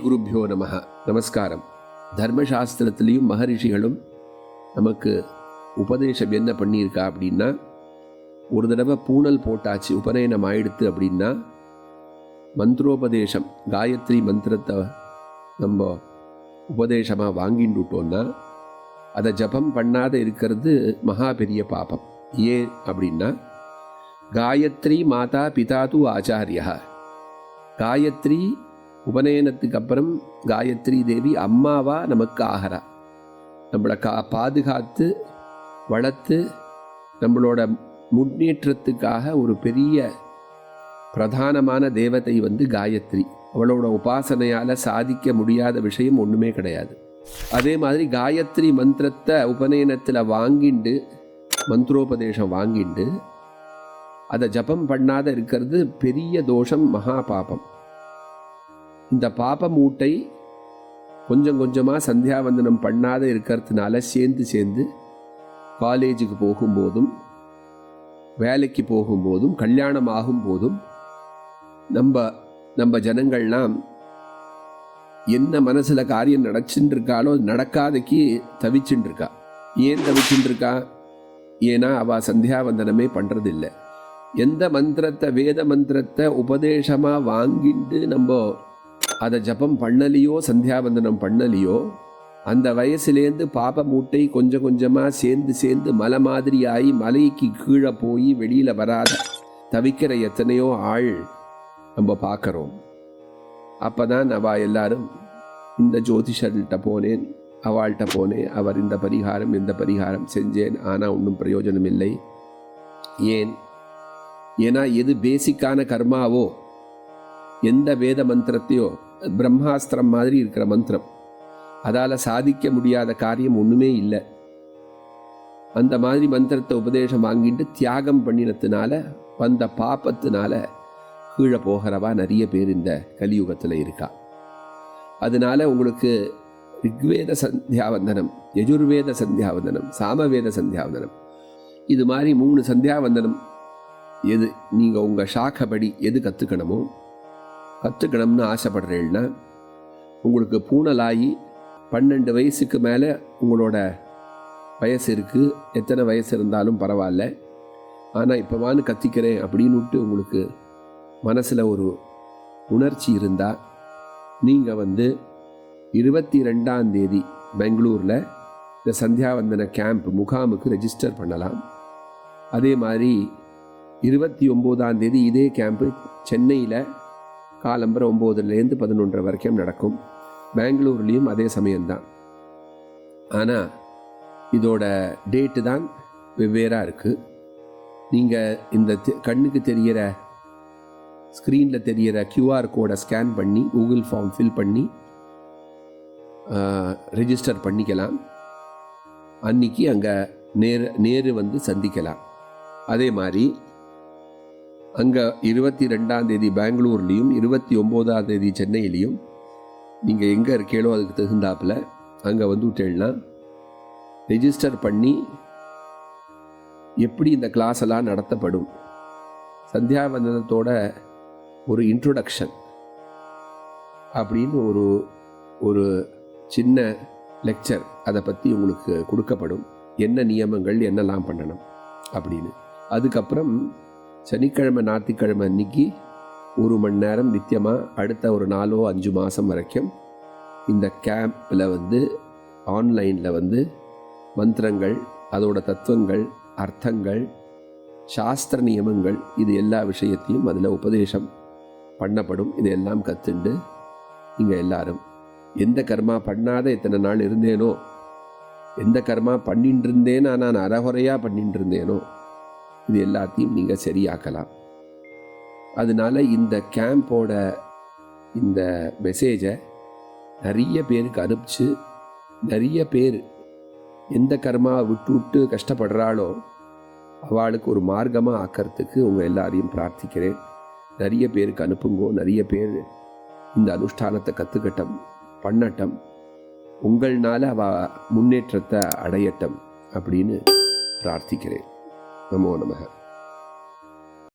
குருப்யோ நமஹ. நமஸ்காரம். தர்மசாஸ்திரத்திலையும் மகரிஷிகளும் நமக்கு உபதேசம் என்ன பண்ணியிருக்கா அப்படின்னா, ஒரு தடவை பூணல் போட்டாச்சு, உபநயனம் ஆயிடுத்து அப்படின்னா மந்திரோபதேசம், காயத்ரி மந்திரத்தை நம்ம உபதேசமாக வாங்கிட்டுட்டோன்னா அதை ஜபம் பண்ணாத இருக்கிறது மகா பெரிய பாபம். ஏன் அப்படின்னா, காயத்ரி மாதா பிதா து ஆச்சாரியா. காயத்ரி உபநயனத்துக்கு அப்புறம் காயத்ரி தேவி அம்மாவா நமக்கு ஆகிறா. நம்மளை பாதுகாத்து வளர்த்து நம்மளோட முன்னேற்றத்துக்காக ஒரு பெரிய பிரதானமான தேவதை காயத்ரி. அவளோட உபாசனையால் சாதிக்க முடியாத விஷயம் ஒன்றுமே கிடையாது. அதே மாதிரி காயத்ரி மந்திரத்தை உபநயனத்தில் வாங்கிண்டு, மந்திரோபதேசம் வாங்கிண்டு அதை ஜபம் பண்ணாத இருக்கிறது பெரிய தோஷம், மகா பாபம். இந்த பாப மூட்டை கொஞ்சம் கொஞ்சமாக சந்தியாவந்தனம் பண்ணாத இருக்கிறதுனால சேர்ந்து காலேஜுக்கு போகும்போதும் வேலைக்கு போகும்போதும் கல்யாணம் ஆகும் போதும் நம்ம ஜனங்கள்லாம் என்ன மனசில் காரியம் நடச்சுட்டு இருக்காளோ நடக்காதக்கு தவிச்சுட்டு இருக்கா. ஏன் தவிச்சுட்டு இருக்கா? ஏன்னா அவள் சந்தியாவந்தனமே பண்ணுறதில்லை. எந்த மந்திரத்தை, வேத மந்திரத்தை உபதேசமாக வாங்கிட்டு நம்ம அதை ஜபம் பண்ணலையோ, சந்தியாவந்தனம் பண்ணலையோ, அந்த வயசுலேருந்து பாப மூட்டை கொஞ்சம் கொஞ்சமாக சேர்ந்து மலை மாதிரி ஆகி மலைக்கு கீழே போய் வெளியில் வராத தவிக்கிற எத்தனையோ ஆள் நம்ம பார்க்குறோம். அப்போ தான் அவள் எல்லாரும் இந்த ஜோதிஷர்கிட்ட போனேன், அவள்கிட்ட போனேன், அவர் இந்த பரிகாரம் செஞ்சேன், ஆனால் ஒன்றும் பிரயோஜனம் இல்லை. ஏன்னா எது பேசிக்கான கர்மாவோ, எந்த வேத மந்திரத்தையோ, பிரம்மாஸ்திரம் மாதிரி இருக்கிற மந்திரம், அதால் சாதிக்க முடியாத காரியம் ஒன்றுமே இல்லை. அந்த மாதிரி மந்திரத்தை உபதேசம் வாங்கிட்டு தியாகம் பண்ணினத்தினால வந்த பாப்பத்தினால கீழே போகிறவா நிறைய பேர் இந்த கலியுகத்தில் இருக்கா. அதனால உங்களுக்கு ரிக்வேத சந்தியாவந்தனம், யஜுர்வேத சந்தியாவந்தனம், சாமவேத சந்தியாவந்தனம், இது மாதிரி 3 சந்தியாவந்தனம் எது நீங்கள் உங்கள் சாக்கபடி எது கற்றுக்கணும்னு ஆசைப்படுறீங்கன்னா, உங்களுக்கு பூணலாகி 12 வயசுக்கு மேலே உங்களோட வயசு இருக்குது, எத்தனை வயசு இருந்தாலும் பரவாயில்ல, ஆனால் இப்போவான்னு கத்திக்கிறேன் அப்படின்னுட்டு உங்களுக்கு மனசில் ஒரு உணர்ச்சி இருந்தால், நீங்கள் 22ஆம் தேதி பெங்களூரில் இந்த சந்தியாவந்தன கேம்ப் முகாமுக்கு ரெஜிஸ்டர் பண்ணலாம். அதே மாதிரி 29ஆம் தேதி இதே கேம்ப்பு சென்னையில் காலம்பரை 9லேருந்து 11 வரைக்கும் நடக்கும். பெங்களூர்லேயும் அதே சமயம்தான். ஆனால் இதோட டேட்டு தான் வெவ்வேறாக இருக்குது. நீங்கள் இந்த கண்ணுக்கு தெரிகிற ஸ்க்ரீனில் தெரிகிற QR கோடை ஸ்கேன் பண்ணி கூகுள் ஃபார்ம் ஃபில் பண்ணி ரெஜிஸ்டர் பண்ணிக்கலாம். அன்றைக்கி அங்கே நேரு சந்திக்கலாம். அதே மாதிரி அங்கே 22ஆம் தேதி பெங்களூர்லேயும் 29ஆம் தேதி சென்னையிலையும் நீங்கள் எங்கே இருக்கீங்களோ அதுக்கு தகுந்தாப்பில் அங்கே விட்டேன்னா ரெஜிஸ்டர் பண்ணி எப்படி இந்த கிளாஸ் எல்லாம் நடத்தப்படும், சந்தியாவந்தனத்தோட ஒரு இன்ட்ரோடக்ஷன் அப்படின்னு ஒரு சின்ன லெக்சர் அதை பற்றி உங்களுக்கு கொடுக்கப்படும். என்ன நியமங்கள், என்னெல்லாம் பண்ணணும் அப்படின்னு. அதுக்கப்புறம் சனிக்கிழமை ஞாயிற்றுக்கிழமை அன்னைக்கு 1 மணி நேரம் நித்தியமாக அடுத்த ஒரு 4-5 மாதம் வரைக்கும் இந்த கேம்பில் ஆன்லைனில் மந்திரங்கள், அதோட தத்துவங்கள், அர்த்தங்கள், சாஸ்திர நியமங்கள், இது எல்லா விஷயத்தையும் அதில் உபதேசம் பண்ணப்படும். இதையெல்லாம் கற்றுண்டு நீங்கள் எல்லாரும் எந்த கர்மா பண்ணாத எத்தனை நாள் இருந்தேனோ, எந்த கர்மா பண்ணிட்டு இருந்தேனோ நான் அறகுறையாக பண்ணிட்டு இருந்தேனோ, இது எல்லாத்தையும் நீங்கள் சரியாக்கலாம். அதனால இந்த கேம்போட இந்த மெசேஜை நிறைய பேருக்கு அனுப்பிச்சு, நிறைய பேர் எந்த கர்மாவை விட்டு கஷ்டப்படுறாளோ அவளுக்கு ஒரு மார்க்கமாக ஆக்கிறதுக்கு உங்கள் எல்லாரையும் பிரார்த்திக்கிறேன். நிறைய பேருக்கு அனுப்புங்கோ. நிறைய பேர் இந்த அனுஷ்டானத்தை கற்றுக்கட்டும், பண்ணட்டும், உங்கள்னால அவள் முன்னேற்றத்தை அடையட்டும் அப்படின்னு பிரார்த்திக்கிறேன். நமோ நமக.